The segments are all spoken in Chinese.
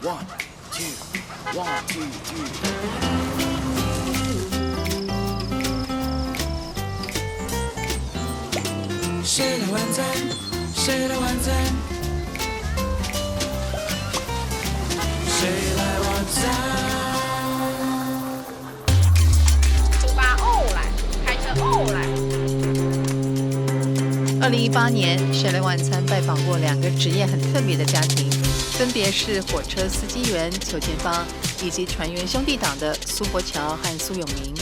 One, two, one, two, two. 谁来晚餐？谁来晚餐？谁来晚餐？出发哦来，开车哦来。2018年，《谁来晚餐》拜访过2个职业很特别的家庭，分别是火车司机员邱建芳以及船员兄弟党的苏柏乔和苏永明。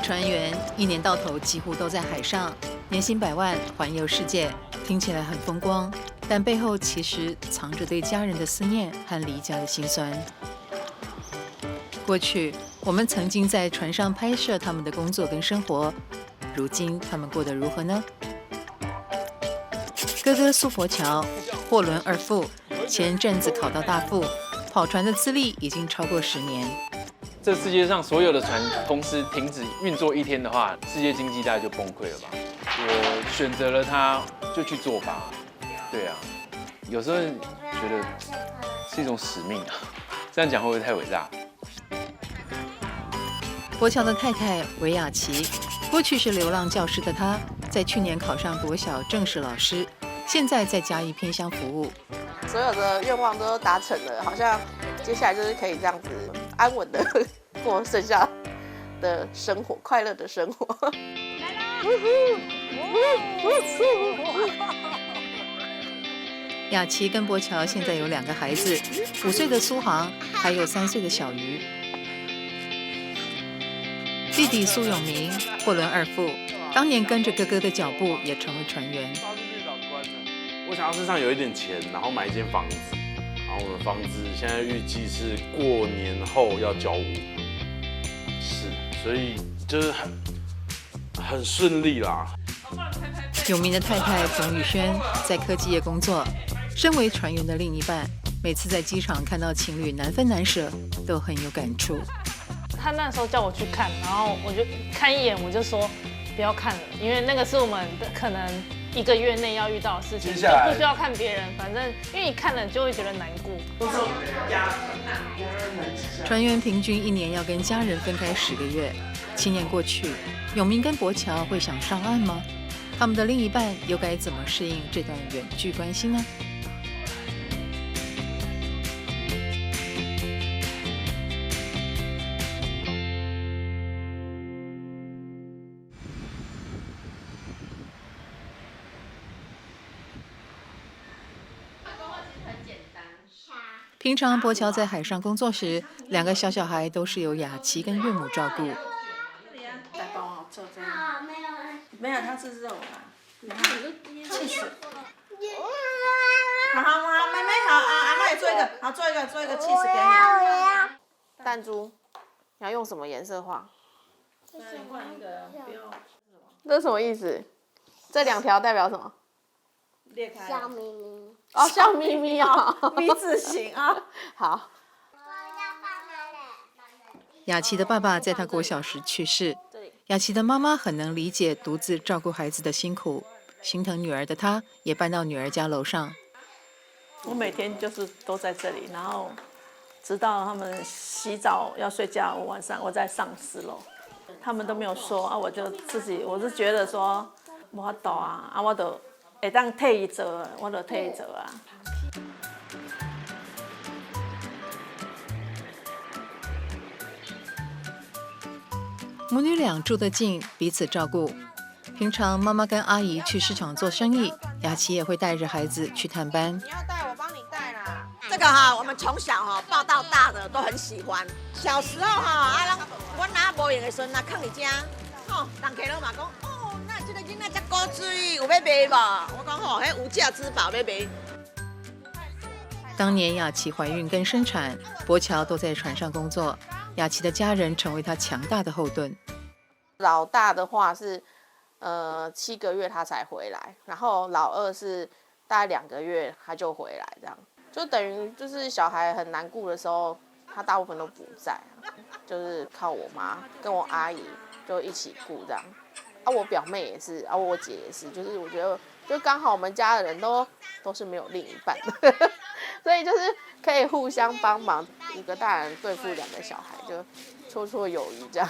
船员一年到头几乎都在海上，年薪100万，环游世界，听起来很风光，但背后其实藏着对家人的思念和离家的辛酸。过去，我们曾经在船上拍摄他们的工作跟生活，如今他们过得如何呢？哥哥苏佛乔，货轮二副，前阵子考到大副，跑船的资历已经超过10年。这世界上所有的船同时停止运作1天的话，世界经济大概就崩溃了吧？我选择了它，就去做吧。对啊，有时候觉得是一种使命啊。这样讲会不会太伟大？柏乔的太太韦雅琪，过去是流浪教师的她，在去年考上国小正式老师，现在在嘉义偏乡服务。所有的愿望都达成了，好像接下来就是可以这样子安稳的过剩下的生活，快乐的生活。雅琪跟柏乔现在有2个孩子，5岁的苏航，还有3岁的小鱼。弟弟苏永明，货轮二副，当年跟着哥哥的脚步，也成为船员。我想要身上有一点钱，然后买一间房子，然后我的房子现在预计是过年后要交屋，所以就是很顺利啦。永明的太太冯宇轩在科技业工作，身为船员的另一半，每次在机场看到情侣难分难舍，都很有感触。他那时候叫我去看，然后我就看一眼，我就说不要看了，因为那个是我们可能1个月内要遇到的事情，就不需要看别人，反正因为你看了就会觉得难过。船员平均1年要跟家人分开10个月，7年过去，永明跟柏乔会想上岸吗？他们的另一半又该怎么适应这段远距关系呢？平常柏乔在海上工作时，2个小孩都是由雅琪跟岳母照顾。来帮我做这样。没有，它是肉啦。气死！好，妹妹好啊，阿妈也做一个，好做一个气死给你。弹珠，你要用什么颜色画？换一个，不用。这是什么意思？这2条代表什么？裂开。笑眯眯。哦，笑眯眯啊，V 字形啊。好。雅琪的爸爸在她国小时去世，雅琪的妈妈很能理解独自照顾孩子的辛苦，心疼女儿的她也搬到女儿家楼上。我每天就是都在这里，然后直到他们洗澡要睡觉，晚上我再上4楼，他们都没有说啊，我就自己，我是觉得说没法度啊，我就会当替伊做，我就替伊做啊。母女俩住得近，彼此照顾。平常妈妈跟阿姨去市场做生意，雅琪也会带着孩子去探班。你要带我帮你带啦。这个哈，我们从小抱到大的都很喜欢。小时候我拿无用的时候，拿放你家，人客都嘛讲，那这个囡仔才古水，有要卖无？我讲迄无价之宝要卖。当年雅琪怀孕跟生产，柏乔都在船上工作，雅琪的家人成为她强大的后盾。老大的话是7个月他才回来，然后老二是大概2个月他就回来，这样就等于就是小孩很难顾的时候，他大部分都不在，就是靠我妈跟我阿姨就一起顾这样。啊，我表妹也是，啊，我姐也是，就是我觉得就刚好我们家的人都是没有另一半的，所以就是可以互相帮忙，1个大人对付2个小孩，就绰绰有余这样。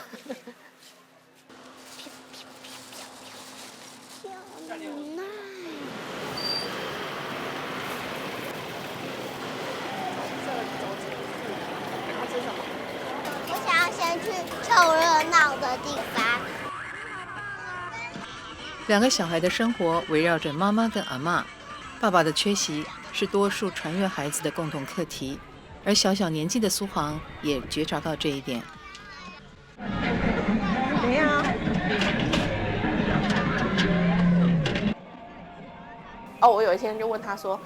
我想要先去凑热闹的地方。2个小孩的生活围绕着妈妈跟阿嬷，爸爸的缺席是多数传阅孩子的共同课题，而小小年纪的苏杭也觉察到这一点。怎样？哦，我有一天就问他说：“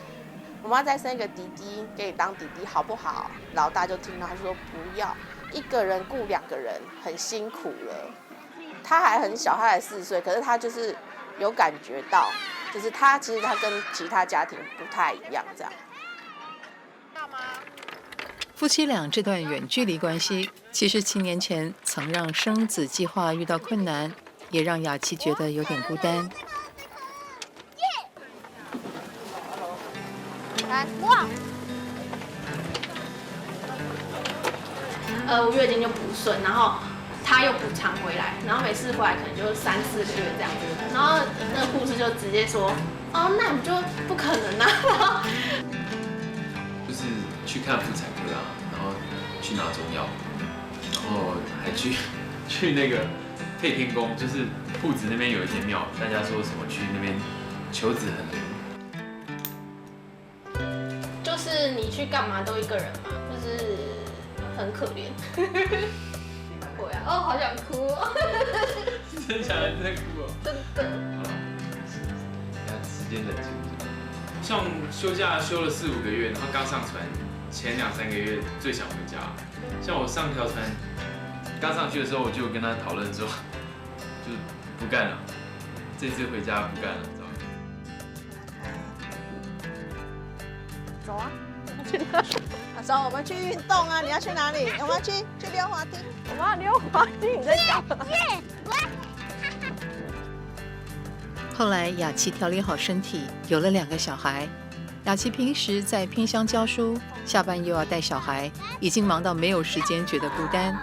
我妈再生一个弟弟给你当弟弟好不好？”老大就听到他说不要，1个人顾2个人很辛苦了。他还很小，他才4岁，可是他就是有感觉到，就是他其实他跟其他家庭不太一样这样。夫妻俩这段远距离关系，其实7年前曾让生子计划遇到困难，也让雅琪觉得有点孤单。哇！我月经就不顺，然后他又不常回来，然后每次回来可能就3、4个月这样子，然后那个护士就直接说：“哦，那你就不可能啊。”就是去看妇产科啊，然后去拿中药，然后还去那个配天宫，就是铺子那边有一间庙，大家说什么去那边求子很灵。就是你去干嘛都1个人嘛，就是很可怜。对啊，哦，好想哭哦。真假的在哭哦？真的。好了，时间冷静。像休假休了4、5个月，然后刚上船前2、3个月最想回家。像我上条船刚上去的时候，我就跟他讨论说，就不干了，这次回家不干了，知道吗？走啊！去哪？走，我们去运动啊！你要去哪里？我们要去溜滑梯。我们要溜滑梯，你在讲？后来雅琪调理好身体，有了2个小孩。雅琪平时在偏乡教书，下班又要带小孩，已经忙到没有时间觉得孤单，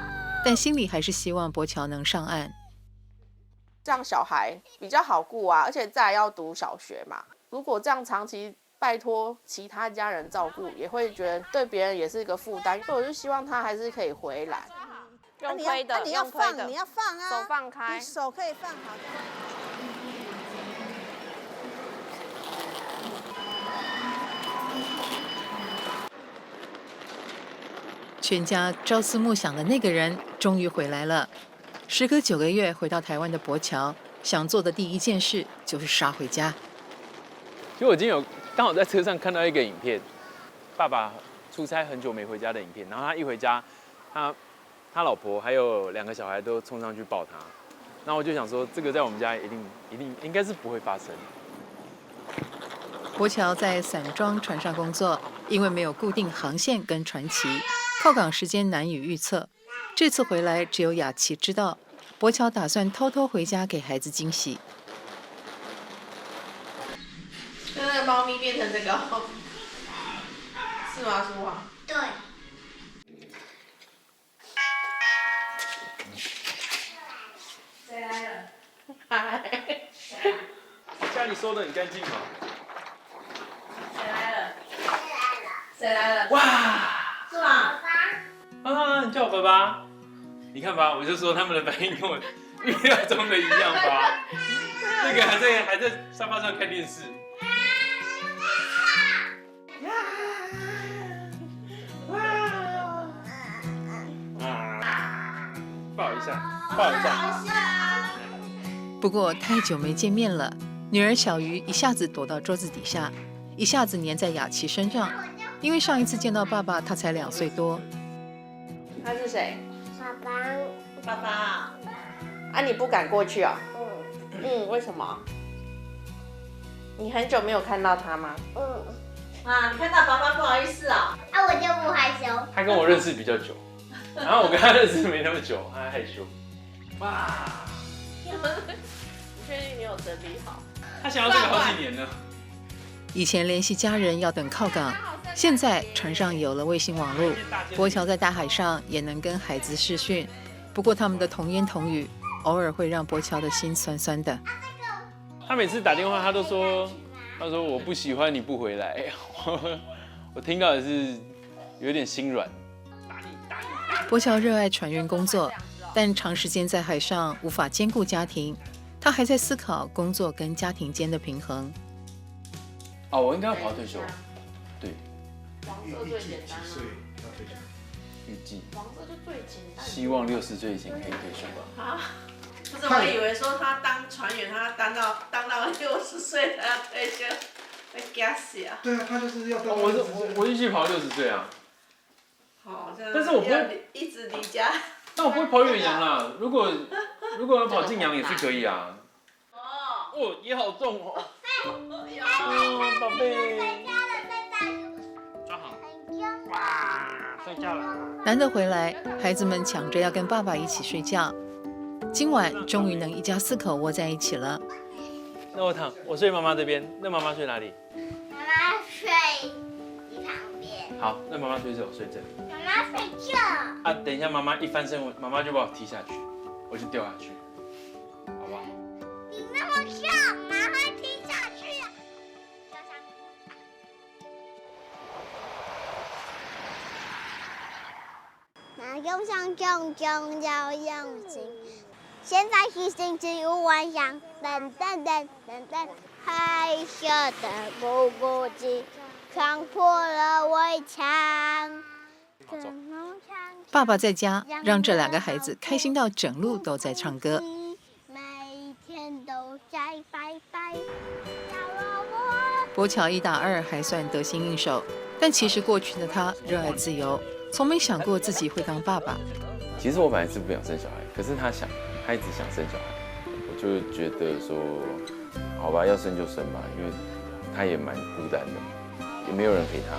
但心里还是希望柏乔能上岸。这样小孩比较好顾啊，而且再来要读小学嘛。如果这样长期拜托其他家人照顾，也会觉得对别人也是一个负担，所以我就希望他还是可以回来。用推的，你要用推的，放，你要放啊，手放开，你手可以放好的。全家朝思暮想的那个人终于回来了。时隔9个月回到台湾的柏乔，想做的第一件事就是杀回家。其实我今天有刚好在车上看到一个影片，爸爸出差很久没回家的影片，然后他一回家，他老婆还有2个小孩都冲上去抱他，然后我就想说，这个在我们家一定应该是不会发生。柏乔在散装船上工作，因为没有固定航线跟船期，靠港时间难以预测。这次回来，只有雅琪知道，柏乔打算偷偷回家给孩子惊喜。就那个猫咪变成这个，是吗，苏华？对。谁来了？嗨。家里收的很干净吗？谁来了？谁来了？哇！是吗？啊，你叫我爸爸？你看吧，我就说他们的反应跟我预料中的一样吧。那个还在沙发上看电视。抱一下，抱一下。不过太久没见面了，女儿小鱼一下子躲到桌子底下，一下子黏在雅琪身上。因为上一次见到爸爸，她才2岁多。他是谁？爸爸。爸爸。啊，你不敢过去啊？为什么？你很久没有看到他吗？啊，你看到爸爸不好意思啊？啊，我就不害羞。他跟我认识比较久，然后我跟他认识没那么久，他还害羞。哇！你确定你有整理好？他想要这个好几年了。以前联系家人要等靠港，现在船上有了卫星网络，柏乔在大海上也能跟孩子视讯。不过他们的童言童语，偶尔会让柏乔的心酸酸的。他每次打电话，他说我不喜欢你不回来，我听到也是有点心软。柏乔热爱船员工作，但长时间在海上无法兼顾家庭，他还在思考工作跟家庭间的平衡。哦，我应该要跑退休，对，黄色最简单啊。预计黄色就最简单。希望60岁以前可以退休吧。啊，不是，我以为说他当船员，他当到60岁才要退休，会惊死啊！对啊，他就是要到我预计跑60岁啊。好，这样。但是我不会一直离家。但我不会跑远洋啦。如果要跑近洋也是可以啊。哦，也好重哦。哦，宝贝。抓好。哇，睡觉了。难得回来，孩子们抢着要跟爸爸一起睡觉。今晚终于能一家4口窝在一起了。那我睡妈妈这边，那妈妈睡哪里？妈妈睡你旁边。好，那妈妈睡这，我睡这里。妈妈睡觉。啊，等一下妈妈一翻身，妈妈就把我踢下去，我就掉下去，好不好？你那么小，哪会踢下去啊？掉下去。那用上用要用心，现在是星期五晚上，噔噔噔噔噔，害羞的咕咕鸡闯破了围墙。爸爸在家，让这2个孩子开心到整路都在唱歌。每天都在拜拜。柏乔1打2还算得心应手，但其实过去的他热爱自由，从没想过自己会当爸爸。其实我本来是不想生小孩，可是他一直想生小孩，我就觉得说，好吧，要生就生吧，因为他也蛮孤单的，也没有人陪他，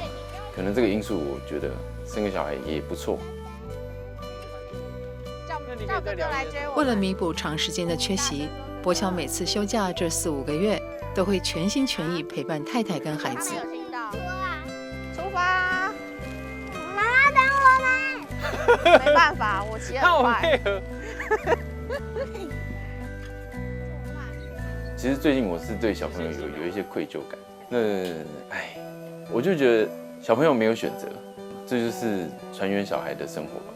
可能这个因素我觉得生个小孩也不错。叫哥哥来接我。为了弥补长时间的缺席，柏乔每次休假这4、5个月，都会全心全意陪伴太太跟孩子。有听到？出发！妈妈等我们。没办法，我骑很快。其实最近我是对小朋友有一些愧疚感。我就觉得小朋友没有选择，这就是船员小孩的生活吧，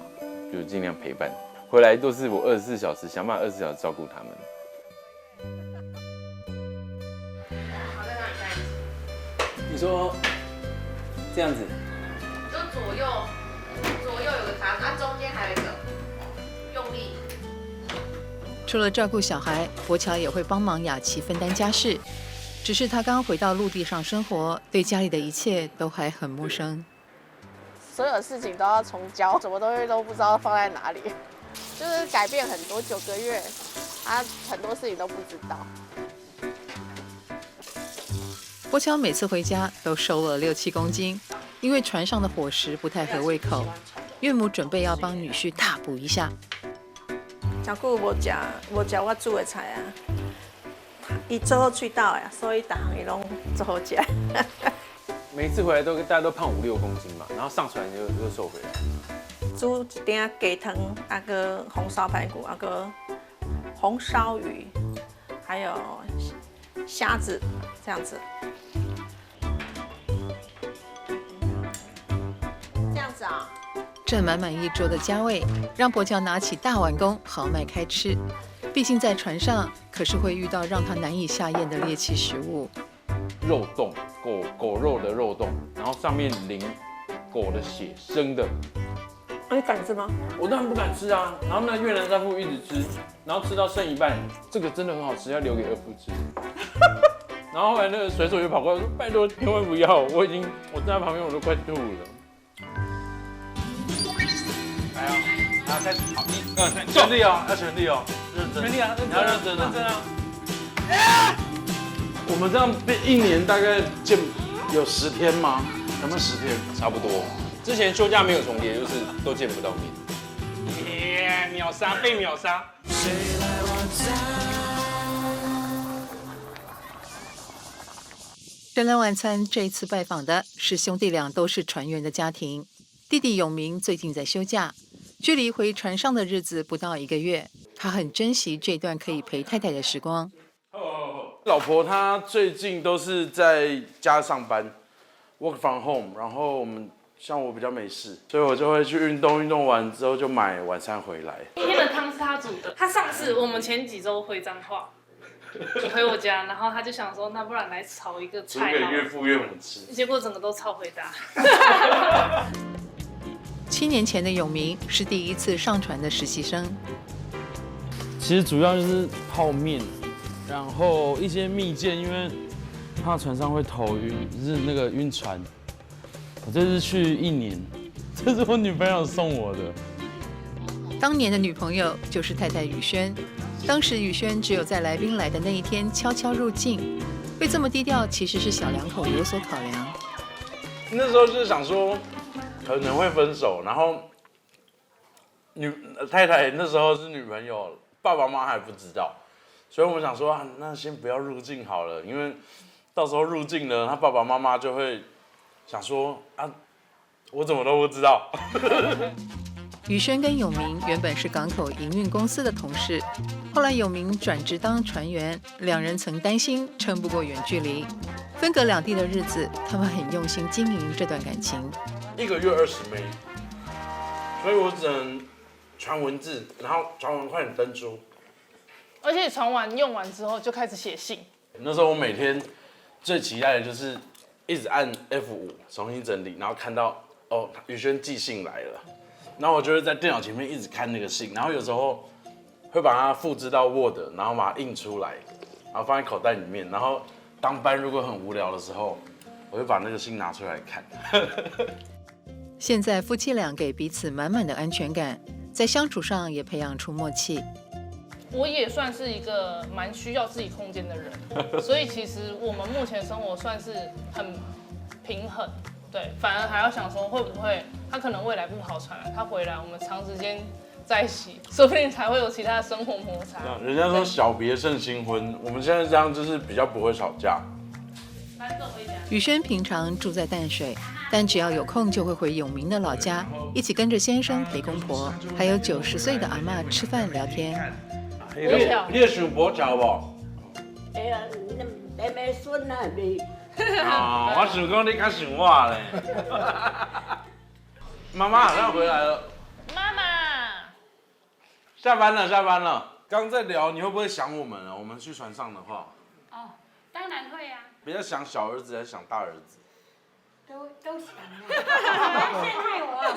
就尽量陪伴。回来都是我24小时，想办法24小时照顾他们。你说这样子，就左右有个卡，它中间还有一个，用力。除了照顾小孩，柏乔也会帮忙雅琪分担家事。只是他刚回到陆地上生活，对家里的一切都还很陌生。所有事情都要重教，什么东西都不知道放在哪里，就是改变很多。9个月，他很多事情都不知道。柏乔每次回家都瘦了6、7公斤，因为船上的伙食不太合胃口，岳母准备要帮女婿大补一下。真久无食我煮的菜啊，伊做好喙道呀，所以每项伊拢做好食。每次回来大家都胖5、6公斤嘛，然后上船又瘦回来。煮一点鸡汤，啊个红烧排骨，啊个红烧鱼，还有虾子，这样子。这样子啊？这满满一桌的家味，让柏乔拿起大碗公豪迈开吃。毕竟在船上，可是会遇到让他难以下咽的猎奇食物。肉冻，狗肉的肉冻，然后上面淋狗的血，生的。你敢吃吗？我当然不敢吃啊。然后呢，越南丈夫一直吃，然后吃到剩一半，这个真的很好吃，要留给二夫吃。然后后来那个水手就跑过来说：“拜托，千万不要！我站在旁边，我都快吐了。”来啊！来开始，好，1、2、3，全力哦，要全力哦，认真，全力啊，你要认真啊，认真啊。我们这样一年大概见有10天吗？有没有10天？差不多。之前休假没有重叠，就是都见不到面。耶，秒杀被秒杀。谁来晚餐这一次拜访的是兄弟俩都是船员的家庭。弟弟永明最近在休假，距离回船上的日子不到1个月，他很珍惜这段可以陪太太的时光。老婆她最近都是在家上班 ，work from home， 然后像我比较没事，所以我就会去运动，运动完之后就买晚餐回来。今天的汤是他煮的，他上次我们前几周回彰化，回我家，然后他就想说，那不然来炒一个菜，煮给岳父岳母吃，结果整个都超回答。7年前的永明是第一次上船的实习生。其实主要就是泡面，然后一些蜜饯，因为怕船上会头晕，就是那个晕船。我这次去1年，这是我女朋友送我的。当年的女朋友就是太太雨萱，当时雨萱只有在来宾来的那一天悄悄入境，会这么低调其实是小两口有所考量。那时候就是想说可能会分手，然后太太那时候是女朋友，爸爸妈妈还不知道，所以我们想说那先不要入境好了，因为到时候入境了，他爸爸妈妈就会想说我怎么都不知道。雨萱跟永明原本是港口营运公司的同事，后来永明转职当船员，两人曾担心撑不过远距离，分隔两地的日子，他们很用心经营这段感情。1个月20枚，所以我只能传文字，然后传完快点登出。而且传完用完之后就开始写信。那时候我每天最期待的就是一直按 F5重新整理，然后看到雨萱寄信来了，然后我就会在电脑前面一直看那个信，然后有时候会把它复制到 Word， 然后把它印出来，然后放在口袋里面，然后当班如果很无聊的时候，我会把那个信拿出来看。现在夫妻俩给彼此满满的安全感，在相处上也培养出默契。我也算是一个蛮需要自己空间的人，所以其实我们目前生活算是很平衡。对，反而还要想说会不会他可能未来不跑船了，他回来我们长时间在一起，说不定才会有其他的生活摩擦。人家说小别胜新婚，我们现在这样就是比较不会吵架。雨萱平常住在淡水，但只要有空就会回永明的老家，一起跟着先生陪公婆，还有90岁的阿嬷吃饭聊天。你有想博桥不？哎呀，妹妹孙啊你。我想讲你较想我嘞。妈妈好像回来了。妈妈，下班了，下班了。刚在聊你会不会想我们啊？我们去船上的话。哦，当然会啊。比较想小儿子还是想大儿子？都想啊。不要陷害我啊！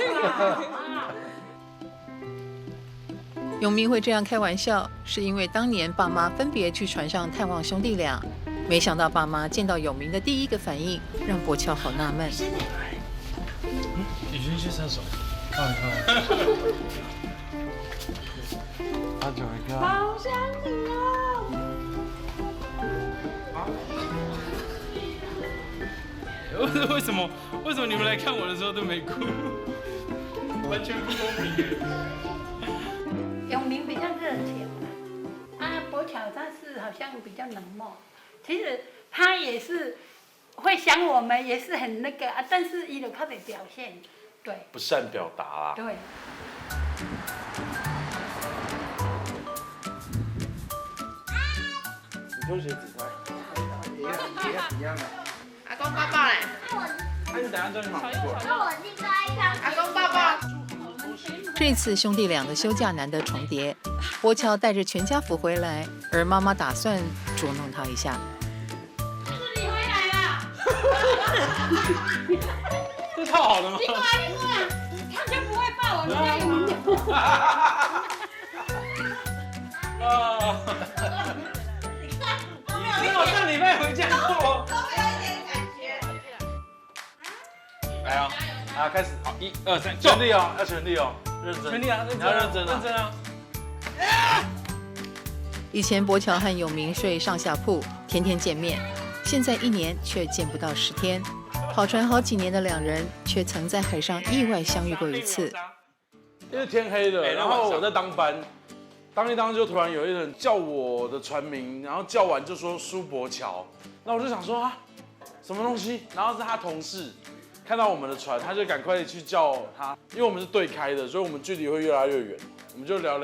永明会这样开玩笑，是因为当年爸妈分别去船上探望兄弟俩，没想到爸妈见到永明的第一个反应，让博乔好纳闷。雨萱去厕所。看。好久没看。好想你哦。为什么你们来看我的时候都没哭？完全不公平。永明比较热情，博巧他是好像比较冷漠。其实他也是会想我们，也是很那个啊，但是也有他的表现，对。不善表达啦。对。你脱鞋子快。一样的。阿公抱抱嘞。那你等下叫你妈妈过来。阿公抱抱。这次兄弟俩的休假难得重叠，博乔带着全家福回来，而妈妈打算捉弄他一下。是你回来了。这套好了吗？你过来，他就不会抱我，你家永明。你好像礼拜回家过。都有一点感觉。来啊！开始，好，1、2、3，全力哦，要全力哦。认真，全力啊，你要认真啊！认真啊！以前柏乔和永明睡上下铺，天天见面，现在1年却见不到10天。跑船好几年的两人，却曾在海上意外相遇过一次。因为天黑了，然后我在当班，当一当就突然有一人叫我的船名，然后叫完就说苏柏乔，那我就想说啊，什么东西？然后是他同事看到我们的船，他就赶快去叫他，因为我们是对开的，所以我们距离会越拉越远，我们就聊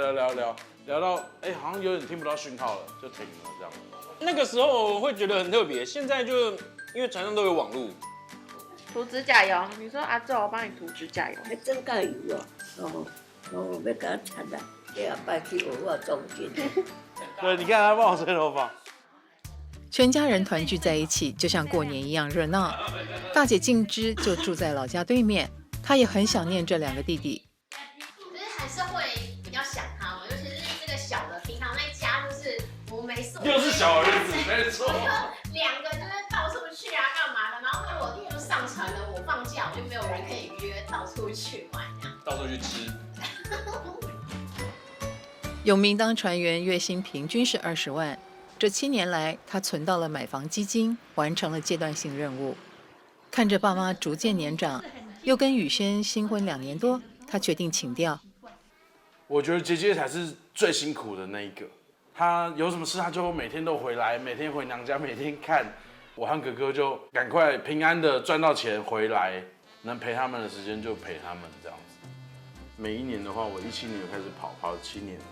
到好像有点听不到讯号了，就停了这样。那个时候会觉得很特别，现在就因为船上都有网络。涂指甲油，你说阿祖我帮你涂指甲油，还真够油哦！我要给他铲了，第二摆去我中间。对，你看他帮我吹头发。全家人团聚在一起，就像过年一样热闹。大姐静之就住在老家对面，她也很想念这2个弟弟。其实还是会比较想他们，尤其是这个小的，平常在家就是我没事，又是小儿子，没错。2个就是到处去啊，干嘛的？然后我弟就上船了，我放假我就没有人可以约，到处去玩这样。到处去吃。永明当船员，月薪平均是20万。这7年来，他存到了买房基金，完成了阶段性任务。看着爸妈逐渐年长，又跟宇轩新婚2年多，他决定请调。我觉得姐姐才是最辛苦的那一个，她有什么事她就每天都回来，每天回娘家，每天看。我和哥哥就赶快平安的赚到钱回来，能陪他们的时间就陪他们这样子。每一年的话，我17年就开始跑了7年了。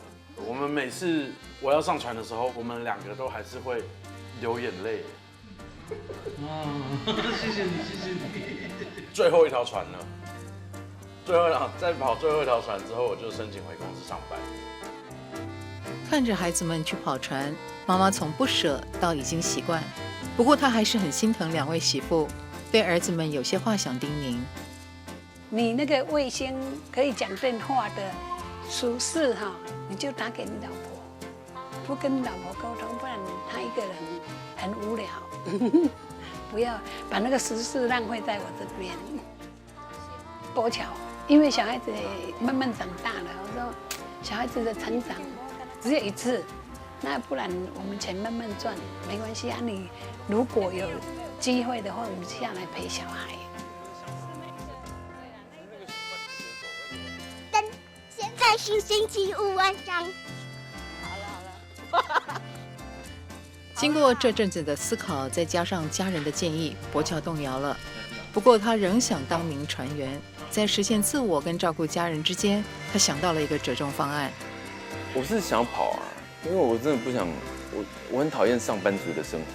我们每次我要上船的时候，我们2个都还是会流眼泪。谢谢你。最后一条船了，在跑最后一条船之后，我就申请回公司上班。看着孩子们去跑船，妈妈从不舍到已经习惯。不过她还是很心疼2位媳妇，对儿子们有些话想叮咛。你那个卫星可以讲电话的属事哈，你就打给你老婆，不跟你老婆沟通，不然她一个人很无聊。不要把那个时事浪费在我这边。柏乔，因为小孩子慢慢长大了，我说小孩子的成长只有一次，那不然我们钱慢慢赚没关系啊。你如果有机会的话，我们下来陪小孩。现在是星期5晚上。好了。经过这阵子的思考，再加上家人的建议，柏乔动摇了。不过他仍想当名船员，在实现自我跟照顾家人之间，他想到了一个折中方案。我是想跑啊，因为我真的不想，我很讨厌上班族的生活。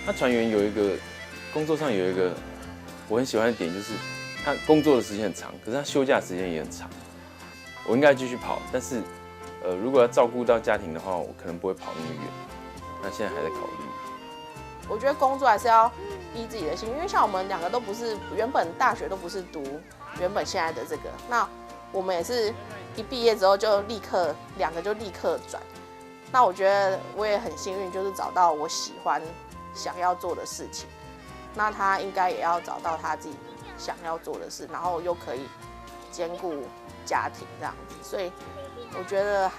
他船员有一个工作上有一个我很喜欢的点，就是他工作的时间很长，可是他休假时间也很长。我应该继续跑，但是如果要照顾到家庭的话，我可能不会跑那么远。那现在还在考虑。我觉得工作还是要依自己的心，因为像我们2个都不是原本大学都不是读原本现在的这个，那我们也是一毕业之后就立刻2个就立刻转。那我觉得我也很幸运，就是找到我喜欢想要做的事情。那他应该也要找到他自己想要做的事，然后又可以兼顾家庭这样子。所以我觉得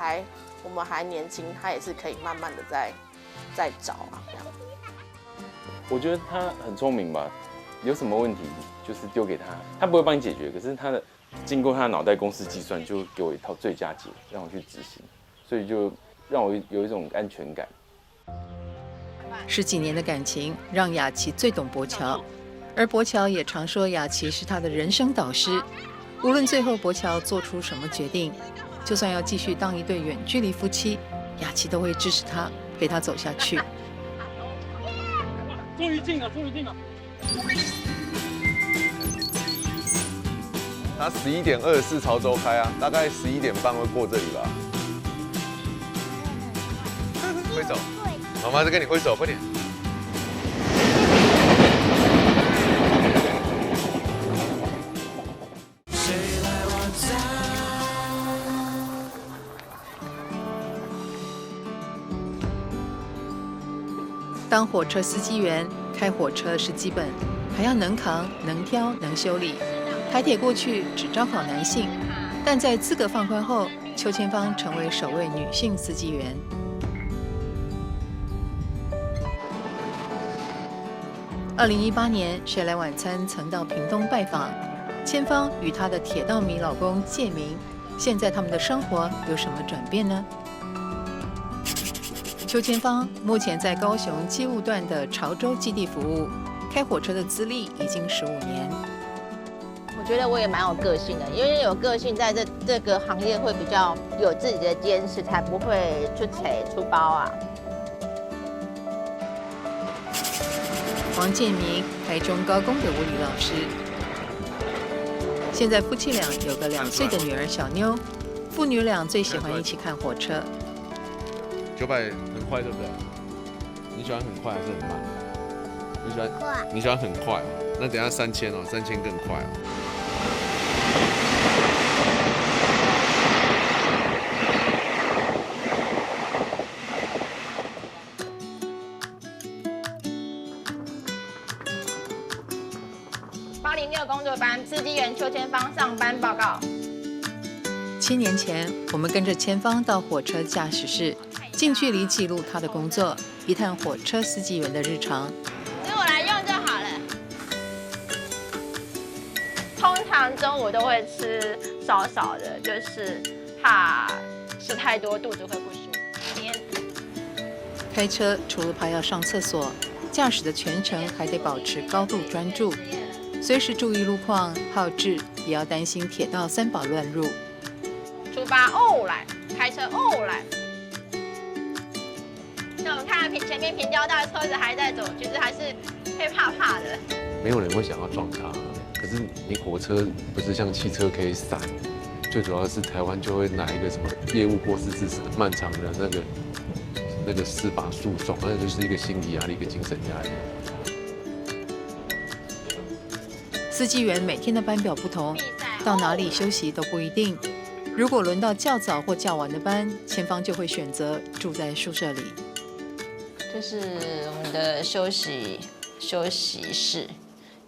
我们还年轻，他也是可以慢慢的在找啊这样。我觉得他很聪明吧，有什么问题就是丢给他，他不会帮你解决，可是他的经过他的脑袋公式计算，就给我一套最佳解，让我去执行，所以就让我有一种安全感。10几年的感情让雅琪最懂柏乔，而柏乔也常说雅琪是他的人生导师。无论最后柏乔做出什么决定，就算要继续当一对远距离夫妻，雅琪都会支持他，陪他走下去。终于进了。他11点24潮州开啊，大概11点半会过这里吧。挥手，妈妈在跟你挥手，快点。当火车司机员，开火车是基本，还要能扛、能挑、能修理。台铁过去只招考男性，但在资格放宽后，邱千芳成为首位女性司机员。2018年，《谁来晚餐》曾到屏东拜访千芳与她的铁道迷老公介明，现在他们的生活有什么转变呢？邱千芳目前在高雄机务段的潮州基地服务，开火车的资历已经15年。我觉得我也蛮有个性的，因为有个性，在这个行业会比较有自己的坚持，才不会出贼出包啊。王建明，台中高工的物理老师，现在夫妻俩有个2岁的女儿小妞，父女俩最喜欢一起看火车。900很快，对不对？你喜欢很快还是很慢？你喜欢很快哦，那等一下3000哦，3000更快哦。806工作班司机员邱千芳上班报告。7年前，我们跟着千芳到火车驾驶室，近距离记录她的工作，一探火车司机员的日常。由我来用就好了。通常中午都会吃少少的，就是怕吃太多肚子会不舒服。开车除了怕要上厕所，驾驶的全程还得保持高度专注，随时注意路况、号志，也要担心铁道3宝乱入。出发哦来，开车哦来。那我们看前面平交道车子还在走，其实还是会怕怕的。没有人会想要撞它，可是你火车不是像汽车可以闪，最主要是台湾就会拿一个什么业务过失致死漫长的那个司法诉讼，那就是一个心理压力，一个精神压力。司机员每天的班表不同，到哪里休息都不一定。如果轮到较早或较晚的班，千芳就会选择住在宿舍里。就是我们的休息室，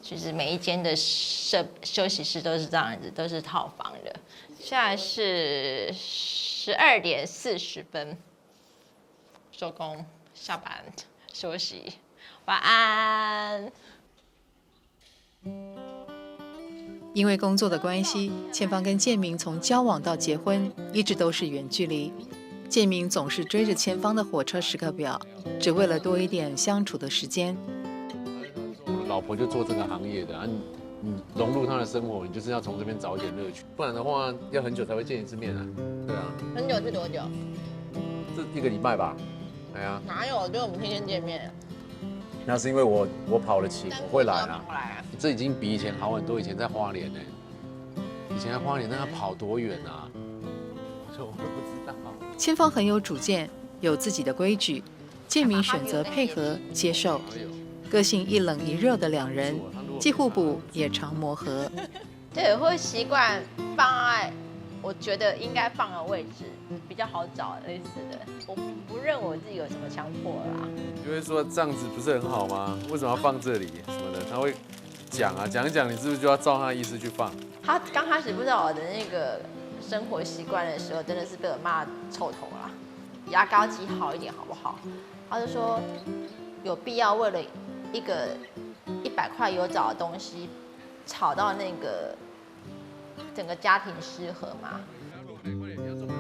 其实每一间的休息室都是这样子，都是套房的。现在是12点40分，收工下班休息，晚安。因为工作的关系，千芳跟建明从交往到结婚一直都是远距离。建明总是追着千芳的火车时刻表，只为了多一点相处的时间。我老婆就做这个行业的，你融入她的生活，你就是要从这边找一点乐趣，不然的话要很久才会见一次面啊。对啊。很久是多久？这1个礼拜吧。哎呀。哪有？就我们天天见面。那是因为我跑得起，我会来啦。这已经比以前好很多。以前在花莲呢，以前在花莲那要跑多远啊？这我都不知道。千芳很有主见，有自己的规矩。建明选择配合接受，个性一冷一热的2人，既互补也常磨合。对，会习惯放在我觉得应该放的位置，比较好找类似的。我不认为我自己有什么强迫啦。就会说这样子不是很好吗？为什么要放这里什么的？他会讲啊，讲一讲，你是不是就要照他的意思去放？他刚开始不知道我的那个生活习惯的时候，真的是被我骂臭头啦。牙膏挤好一点好不好？他就说有必要为了一个100块有找的东西，吵到那个整个家庭失和吗？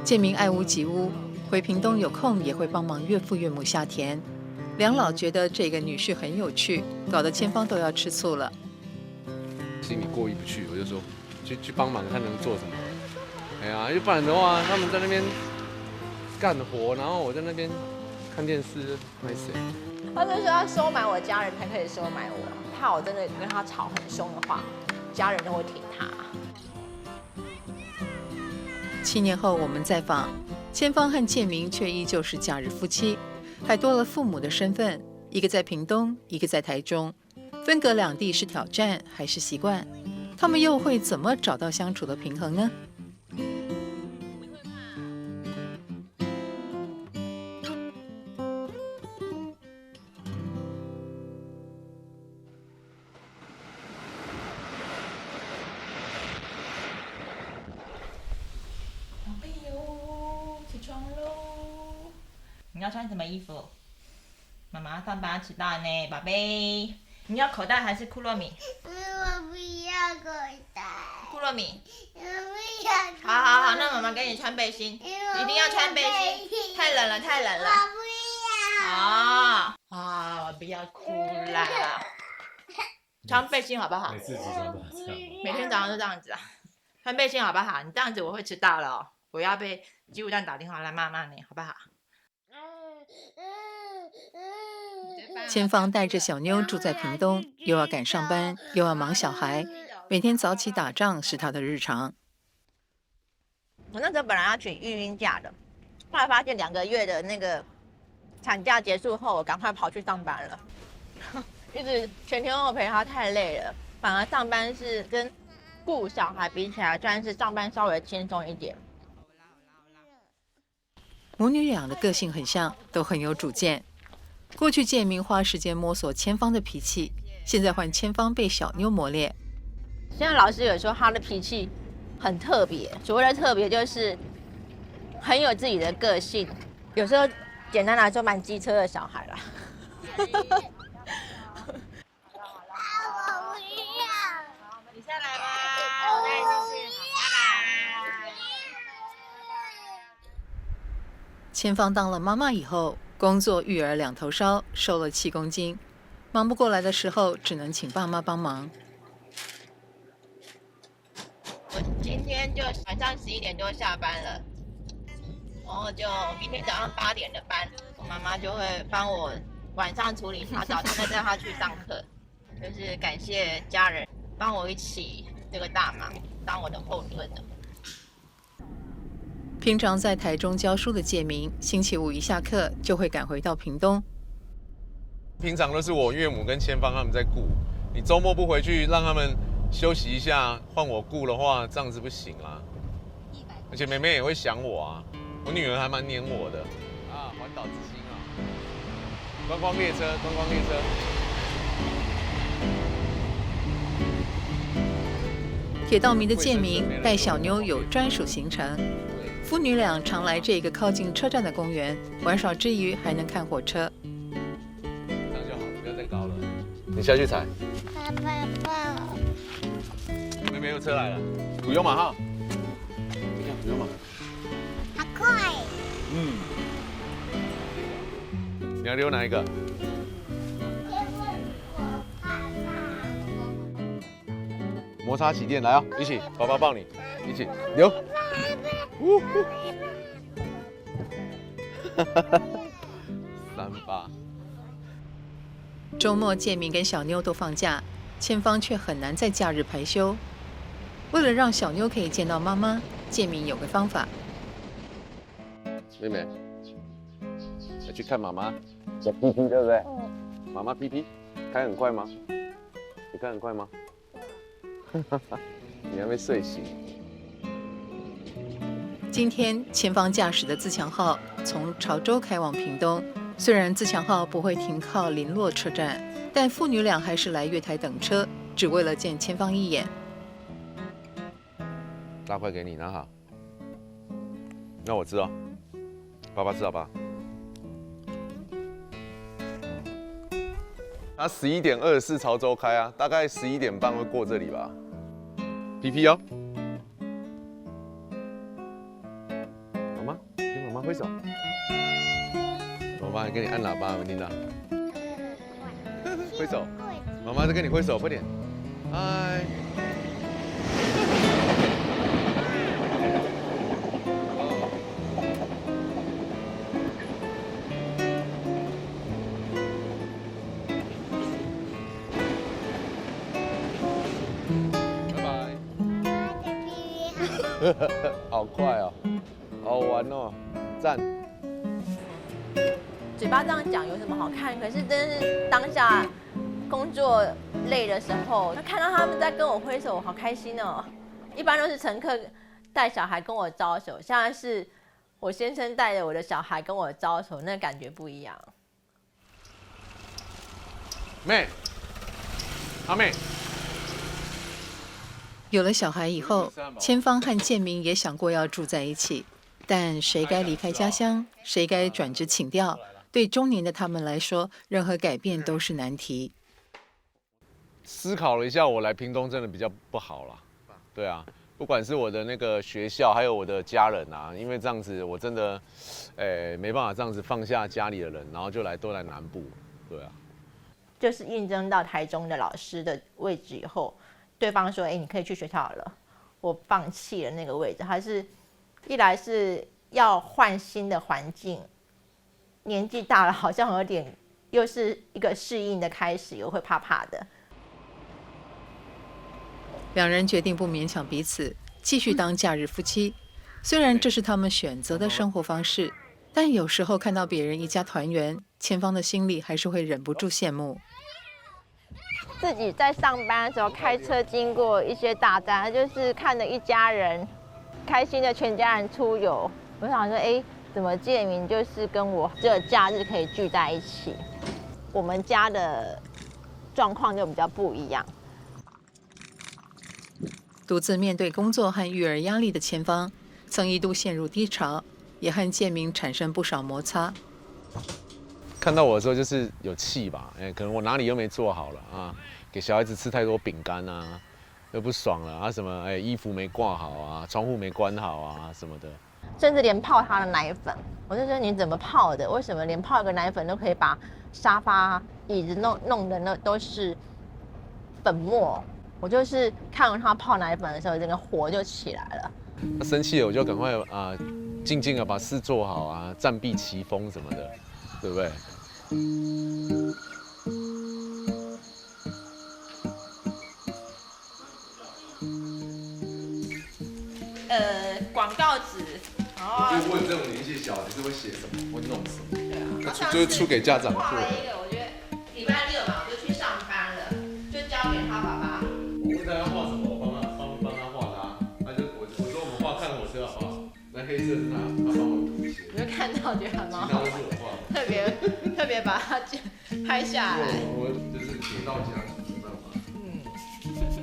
建明爱屋及乌，回屏东有空也会帮忙岳父岳母下田。2老觉得这个女婿很有趣，搞得千芳都要吃醋了。心里过意不去，我就说去帮忙看能做什么。哎呀，要不然的话，他们在那边干活，然后我在那边看电视，没谁。他就说要收买我家人才可以收买我，怕我真的跟他吵很凶的话，家人都会挺他。7年后我们再访，千芳和建明却依旧是假日夫妻，还多了父母的身份，一个在屏东，一个在台中，分隔两地是挑战还是习惯？他们又会怎么找到相处的平衡呢？你要穿什么衣服？妈妈上班迟到呢，宝贝。你要口袋还是库洛米？我不要口袋。库洛米。我不要。好，那妈妈给你穿背心，一定要穿背心，太冷了。我不要。我不要哭啦。穿背心好不好？每次早上都这样。每天早上都这样子啊。穿背心好不好？你这样子我会迟到了哦，我要被机务站打电话来骂你，好不好？千芳带着小妞住在屏东，又要赶上班，又要忙小孩，每天早起打仗是她的日常。我那时候本来要请育婴假的，后来发现2个月的那个产假结束后，我赶快跑去上班了。一直全天候陪他太累了，反而上班是跟顾小孩比起来，算是上班稍微轻松一点。母女俩的个性很像，都很有主见。过去建明花时间摸索千芳的脾气，现在换千芳被小妞磨练。现在老师有说他的脾气很特别，所谓的特别就是很有自己的个性，有时候简单来说蛮机车的小孩啦。你下来吧，我带你进去。拜拜。千芳当了妈妈以后，工作育儿两头烧，瘦了7公斤，忙不过来的时候，只能请爸妈帮忙。我今天就晚上11点多下班了，然后就明天早上8点的班，我妈妈就会帮我晚上处理他，早上再带他去上课。就是感谢家人帮我一起这个大忙，当我的后盾的。平常在台中教书的建明，星期5一下课就会赶回到屏东。平常都是我岳母跟千芳他们在顾，你周末不回去让他们休息一下，换我顾的话，这样子不行啊。而且妹妹也会想我啊，我女儿还蛮黏我的。啊，环岛之星啊，观光列车。铁道迷的建明带小妞有专属行程，父女俩常来这个靠近车站的公园玩耍之余，还能看火车。这样就好了，不要再搞了。你下去踩。爸。妹妹有车来了，不用嘛哈。不用嘛。好快。你要溜哪一个？摩擦起电来啊！一起，爸爸抱你，一起溜。38。周末建明跟小妞都放假，千芳却很难在假日排休。为了让小妞可以见到妈妈，建明有个方法。妹妹，要去看妈妈，小屁屁对不对？妈妈屁屁开很快吗？你开很快吗？你还没睡醒。今天前方驾驶的自强号从潮州开往屏东，虽然自强号不会停靠林落车站，但父女俩还是来月台等车，只为了见前方一眼。大块给你拿好。那我知道，爸爸知道吧？他11点24潮州开啊，大概11点半会过这里吧。皮皮哦，妈妈，给妈妈挥手。妈妈还给你按喇叭，有没有听到？挥手，妈妈在跟你挥手，快点，嗨。好快哦，好玩哦，赞！嘴巴这样讲有什么好看？可是真是当下工作累的时候，看到他们在跟我挥手，我好开心哦。一般都是乘客带小孩跟我招手，现在是我先生带着我的小孩跟我招手，那感觉不一样。妹，阿妹。有了小孩以后，千芳和建明也想过要住在一起，但谁该离开家乡，谁该转职请调，对中年的他们来说，任何改变都是难题。思考了一下，我来屏东真的比较不好啦。对啊，不管是我的那个学校，还有我的家人啊，因为这样子我真的，没办法这样子放下家里的人，然后都来南部。对啊。就是应征到台中的老师的位置以后，对方说：“你可以去学校了。”我放弃了那个位置，还是一来是要换新的环境，年纪大了好像有点又是一个适应的开始，又会怕怕的。两人决定不勉强彼此，继续当假日夫妻。虽然这是他们选择的生活方式，但有时候看到别人一家团圆，千芳的心里还是会忍不住羡慕。自己在上班的时候开车经过一些大站，就是看着一家人开心的全家人出游，我想说，怎么建明就是跟我只有假日可以聚在一起？我们家的状况就比较不一样。独自面对工作和育儿压力的千芳，曾一度陷入低潮，也和建明产生不少摩擦。看到我的时候就是有气吧，可能我哪里又没做好了啊，给小孩子吃太多饼干啊，又不爽了啊，什么衣服没挂好啊，窗户没关好啊什么的，甚至连泡他的奶粉，我就说你怎么泡的？为什么连泡一个奶粉都可以把沙发、椅子弄的那都是粉末？我就是看完他泡奶粉的时候，整个火就起来了。他生气了，我就赶快静静的把事做好啊，暂避其锋什么的，对不对？广告纸。就问这种年纪小，你是会写什么，会弄什么？对啊，就是出给家长做。画了一个，我觉得礼拜六嘛，我就去上班了，就交给他爸爸。我问他要画什么，我帮他画他。我说我们画看火车好不好？那黑色是他帮我涂写。我就看到觉得还蛮好玩，其他都是我画的，特别把它拍下来。我就是铁道家族，没办法。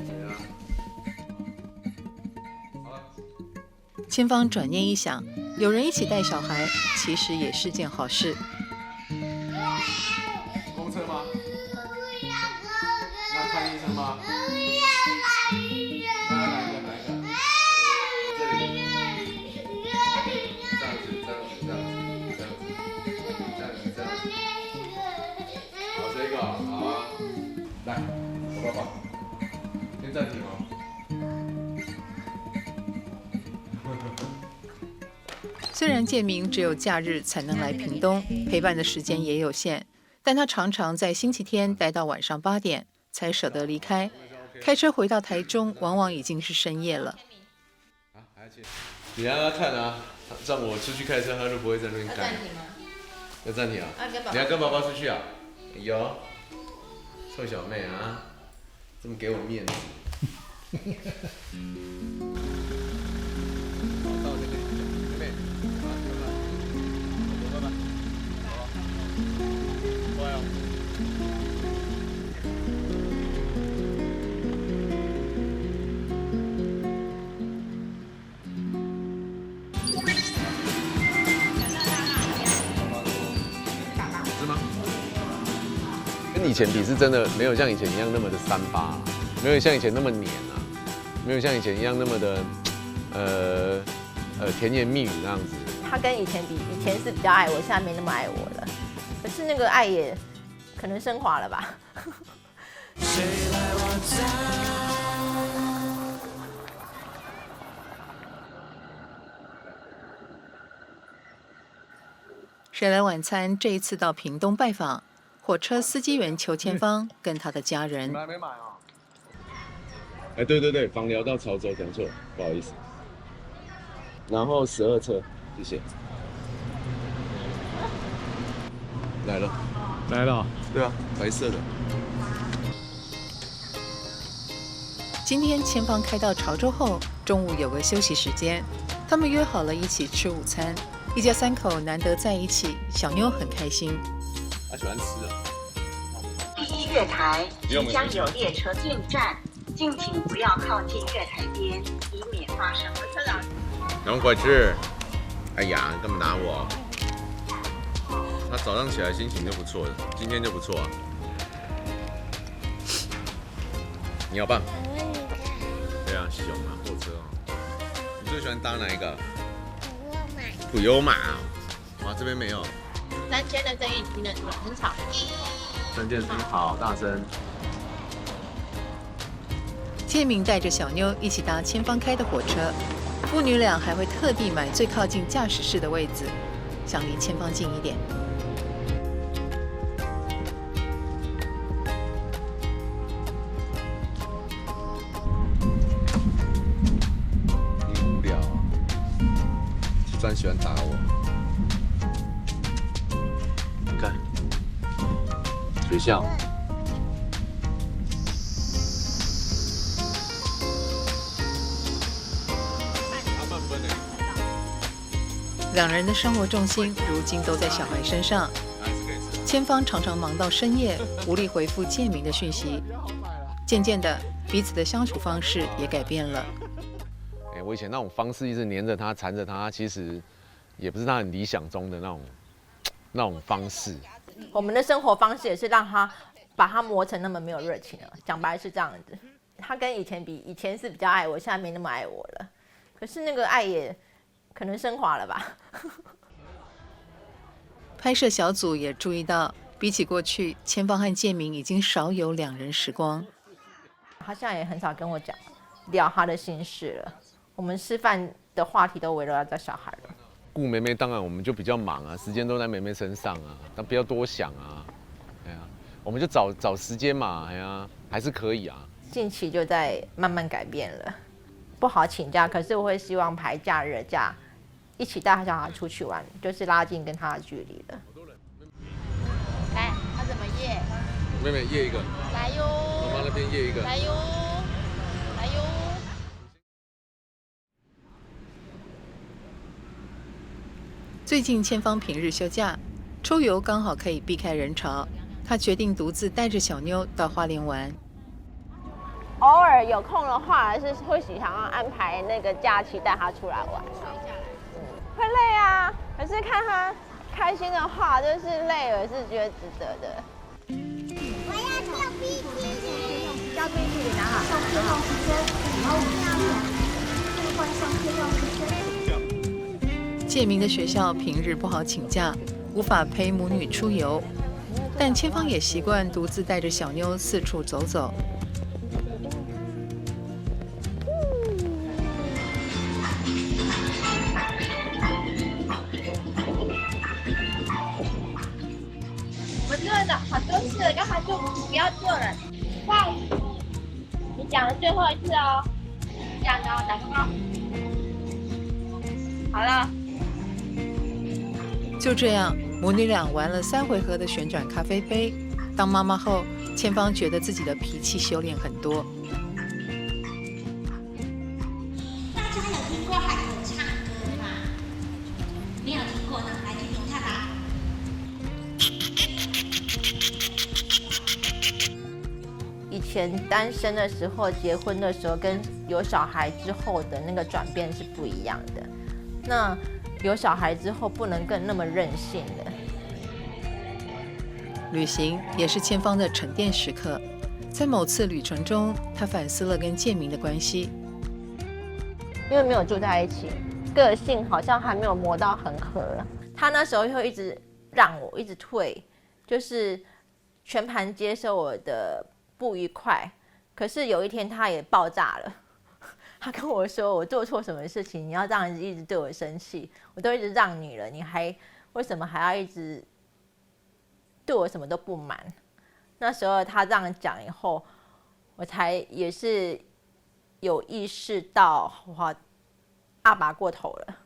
对啊。千芳转念一想，有人一起带小孩，其实也是件好事。公车吗？那看医生吗？来，我爸爸，先暂停哦。虽然建明只有假日才能来屏东，陪伴的时间也有限，但他常常在星期天待到晚上8点才舍得离开。开车回到台中，往往已经是深夜了。你让他看啊，这样我出去开车，他就不会在那边干。要暂停啊？你要跟爸爸出去啊？有。臭小妹啊，这么给我面子。跟以前比是真的没有像以前一样那么的3八，没有像以前那么黏啊，没有像以前一样那么的甜言蜜语那样子。他跟以前比，以前是比较爱我，现在没那么爱我了。可是那个爱也可能升华了吧。谁来晚餐这一次到屏东拜访，火车司机员邱千芳跟他的家人。你们还没买啊？对，枋寮到潮州讲错，不好意思。然后12车，谢谢。来了。对啊，白色的。今天千芳开到潮州后，中午有个休息时间，他们约好了一起吃午餐。一家3口难得在一起，小妞很开心。他喜欢吃啊。第1月台即将有列车进站，敬请不要靠近月台边，以免发生车长。杨果汁，哎呀，你干嘛打我？他早上起来心情就不错了，今天就不错啊。你好棒。对啊，熊啊，货车哦。你最喜欢搭哪一个？普悠玛。哇，这边没有。3000的声音听得出来，很吵。3件声好大声。建明带着小妞一起搭千芳开的火车，父女俩还会特地买最靠近驾驶室的位置，想离千芳近一点。你无聊啊？专喜欢打我。你看，学校。两人的生活重心如今都在小孩身上。千芳常常忙到深夜，无力回复建明的讯息。渐渐的，彼此的相处方式也改变了。我以前那种方式一直黏着他、缠着他，其实也不是他很理想中的那种方式。我们的生活方式也是让他把他磨成那么没有热情了。讲白是这样子，他跟以前比，以前是比较爱我，现在没那么爱我了。可是那个爱也可能升华了吧。拍摄小组也注意到，比起过去，千芳和建明已经少有两人时光。他现在也很少跟我聊他的心事了。我们吃饭的话题都围绕在小孩了。顾妹妹当然我们就比较忙啊，时间都在妹妹身上啊，但不要多想啊。哎呀，我们就找时间嘛，哎呀，还是可以啊。近期就在慢慢改变了，不好请假，可是我会希望排假日假，一起带小孩出去玩，就是拉近跟他的距离了。来，他怎么耶？妹妹耶一个。来哟。妈妈那边耶一个。来哟，来哟。最近千芳平日休假，出游刚好可以避开人潮，她决定独自带着小妞到花莲玩。偶尔有空的话，还是会想要安排那个假期带他出来玩。会累啊，可是看他开心的话，就是累也是觉得值得的。我要跳冰淇淋，跳冰淇淋拿好。上天上时间，然后换上天上时间。建明的学校平日不好请假，无法陪母女出游，但千芳也习惯独自带着小妞四处走走。我做了很多次了，干嘛就不要做了？快，你讲的最后一次哦。讲的哦，打个包。好了。就这样，母女俩玩了3回合的旋转咖啡杯。当妈妈后，千芳觉得自己的脾气修炼很多。大家有听过海豚唱歌吗？没有听过呢，来听听看吧。以前单身的时候、结婚的时候，跟有小孩之后的那个转变是不一样的。那有小孩之后，不能更那么任性的。旅行也是千芳的沉淀时刻。在某次旅程中，她反思了跟建明的关系。因为没有住在一起，个性好像还没有磨到很合。他那时候会一直让我一直退，就是全盘接受我的不愉快。可是有一天他也爆炸了。他跟我说：“我做错什么事情，你要这样一直对我生气？我都一直让你了，你还为什么还要一直对我什么都不满？”那时候他这样讲以后，我才也是有意识到，哇，阿爸过头了。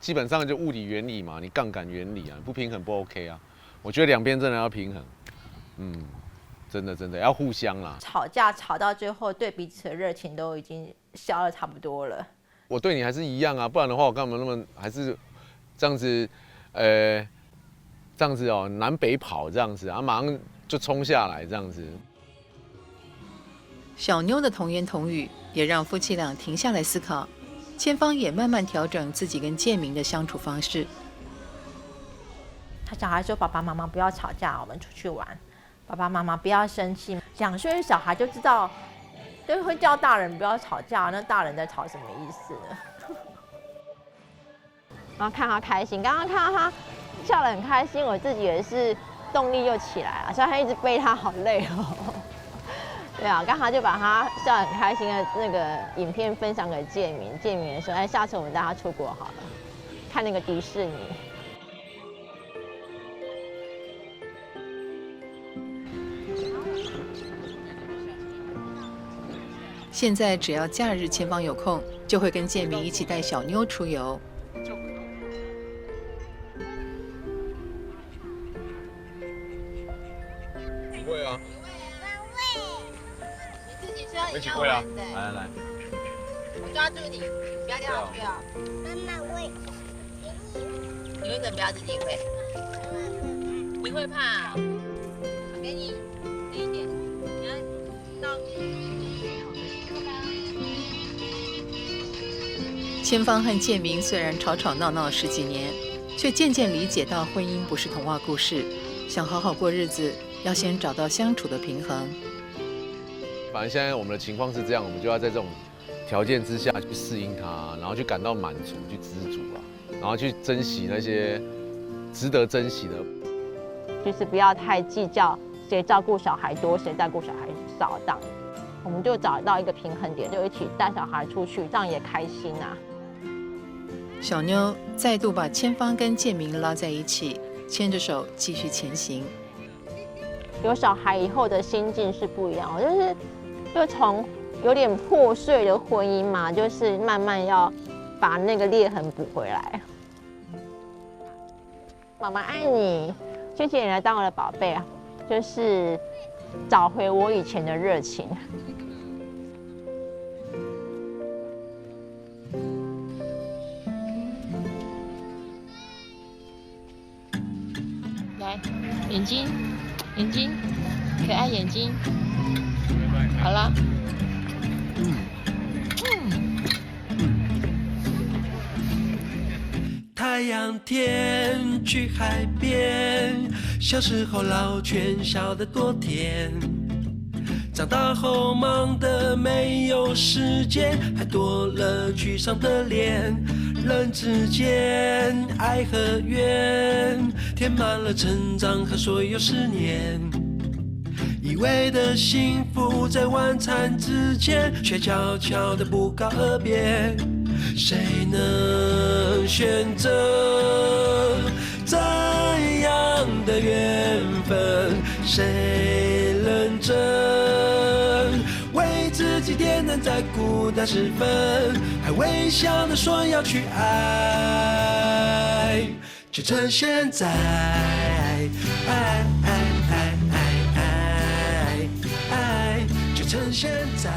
基本上就物理原理嘛，你杠杆原理啊，不平衡不 OK 啊。我觉得两边真的要平衡，真的要互相啦。吵架吵到最后，对彼此的热情都已经消得差不多了。我对你还是一样啊，不然的话我干嘛那么还是这样子，这样子哦，南北跑这样子啊，马上就冲下来这样子。小妞的童言童语也让夫妻俩停下来思考。千芳也慢慢调整自己跟建明的相处方式。他小孩说：“爸爸妈妈不要吵架，我们出去玩。爸爸妈妈不要生气。”2岁的小孩就知道就是会叫大人不要吵架，那大人在吵什么意思呢？然后看他开心，刚刚看到他笑得很开心，我自己也是动力又起来了。虽然一直背他好累哦。对啊，刚好就把他笑得很开心的那个影片分享给建明，建明也说，哎，下次我们带他出国好了，看那个迪士尼。现在只要假日前方有空，就会跟建明一起带小妞出游。不会啊。一起会啊！来，我抓住你，不要掉下去啊！妈妈会，你为什么不要自己会？你会怕？我给你一点，你要倒进去。千芳和建明虽然吵吵闹闹10几年，却渐渐理解到婚姻不是童话故事，想好好过日子，要先找到相处的平衡。反正现在我们的情况是这样，我们就要在这种条件之下去适应它，然后去感到满足，去知足啊，然后去珍惜那些值得珍惜的。就是不要太计较谁照顾小孩多，谁照顾小孩少这样。我们就找到一个平衡点，就一起带小孩出去，这样也开心啊。小妞再度把千芳跟建明拉在一起，牵着手继续前行。有小孩以后的心境是不一样，就从有点破碎的婚姻嘛，就是慢慢要把那个裂痕补回来。妈妈爱你，谢谢你来当我的宝贝啊，就是找回我以前的热情。来，眼睛，眼睛，可爱眼睛。好了。太阳天去海边，小时候老犬笑得多甜。长大后忙得没有时间，还多了沮丧的脸。人之间，爱和怨填满了成长和所有思念。以为的幸福在晚餐之前，却悄悄地不告而别。谁能选择这样的缘分？谁认真为自己点燃在孤单时分，还微笑地说要去爱，就趁现在，就趁现在。